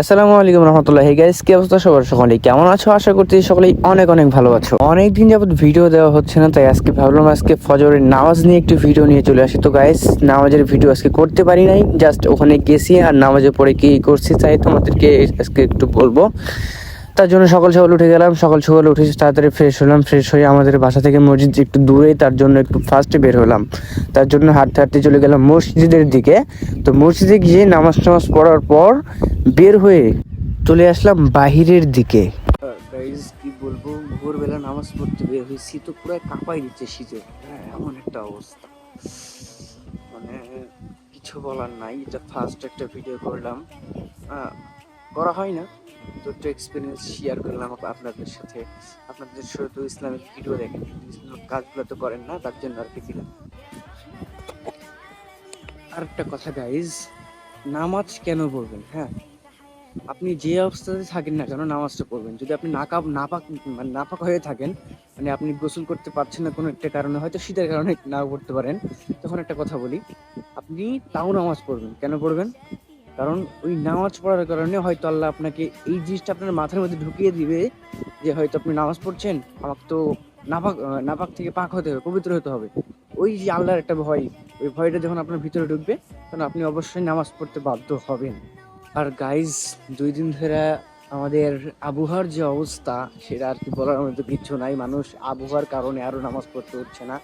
আসসালামু আলাইকুম রহমতুল্লাহ। Hey guys, কি অবস্থা সবার? সকলেই কেমন আছো? আশা করছি সকলেই অনেক অনেক ভালো আছো। অনেকদিন যাবত ভিডিও দেওয়া হচ্ছে না, তাই আজকে ভাবলাম আজকে ফজরের নামাজ নিয়ে একটু ভিডিও নিয়ে চলে আসি। তো গাইস, নামাজের ভিডিও আজকে করতে পারি নাই, জাস্ট ওখানে গেছি আর নামাজে পড়ে কি করছি তাই তোমাদেরকে আজকে একটু বলবো। তার জন্য সকাল সকাল উঠে গেলাম, সকাল সকাল উঠে তাড়াতাড়ি ফ্রেশ হলাম, ফ্রেশ হয়ে আমাদের বাসা থেকে মসজিদ একটু দূরে, তার জন্য একটু ফার্স্টে বের হলাম। তার জন্য হাঁটতে হাঁটতে চলে গেলাম মসজিদের দিকে। তো মসজিদে গিয়ে নামাজ টামাজ পড়ার পর বের হয়ে চলে আসলাম বাহিরের দিকে। গাইজ কি বলবো, ভোরবেলা নামাজ পড়তে বের হয়েছি তো পুরো কাঁপাই দিচ্ছে শীতে। হ্যাঁ, এমন একটা অবস্থা, মানে কিছু বলার নাই। এটা ফার্স্ট একটা ভিডিও করলাম, করা হয় না তো একটু এক্সপিরিয়েন্স শেয়ার করলাম আপনাদের সাথে। আপনাদের সাথে তো ইসলামিক ভিডিও দেখেন, কাজগুলো তো করেন না, তার জন্য আর কি দিলাম। আর একটা কথা গাইজ, নামাজ কেন পড়বেন? হ্যাঁ, আপনি যে অবস্থাতে থাকেন না কেন নামাজটা পড়বেন। যদি আপনি নাপাক হয়ে থাকেন, মানে আপনি গোসল করতে পারছেন না কোনো একটা কারণে, হয়তো শীতের কারণে নাও করতে পারেন, তখন একটা কথা বলি, আপনি তাও নামাজ পড়বেন। কেন পড়বেন? কারণ ওই নামাজ পড়ার কারণে হয়তো আল্লাহ আপনাকে এই জিনিসটা আপনার মাথার মধ্যে ঢুকিয়ে দিবে যে হয়তো আপনি নামাজ পড়ছেন, আমাকে তো নাপাক থেকে পাক হতে হবে, পবিত্র হতে হবে। ওই যে আল্লাহর একটা ভয়, ওই ভয়টা যখন আপনার ভিতরে ঢুকবে তখন আপনি অবশ্যই নামাজ পড়তে বাধ্য হবেন। আর গাইজ, 2 দিন ধরে আমাদের আবহাওয়ার যে অবস্থা সেটা আর কি বলার মতো কিচ্ছু নাই। মানুষ আবহাওয়ার কারণে আরো নামাজ পড়তে হচ্ছে না,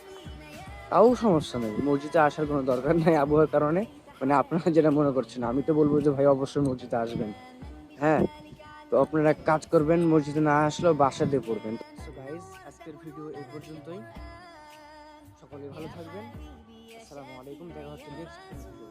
তাও সমস্যা নেই, মসজিদে আসার কোনো দরকার নাই আবহাওয়ার কারণে। মানে আপনারা যেটা মনে করছেন, আমি তো বলবো যে ভাই অবশ্যই মসজিদে আসবেন। হ্যাঁ, তো আপনারা এক কাজ করবেন, মসজিদে না আসলেও বাসাতে পড়বেন। সো গাইজ, আজকের ভিডিও এই পর্যন্তই। সকলে ভালো থাকবেন। আসসালামু আলাইকুম, দেখা হচ্ছে নেক্সট ভিডিও।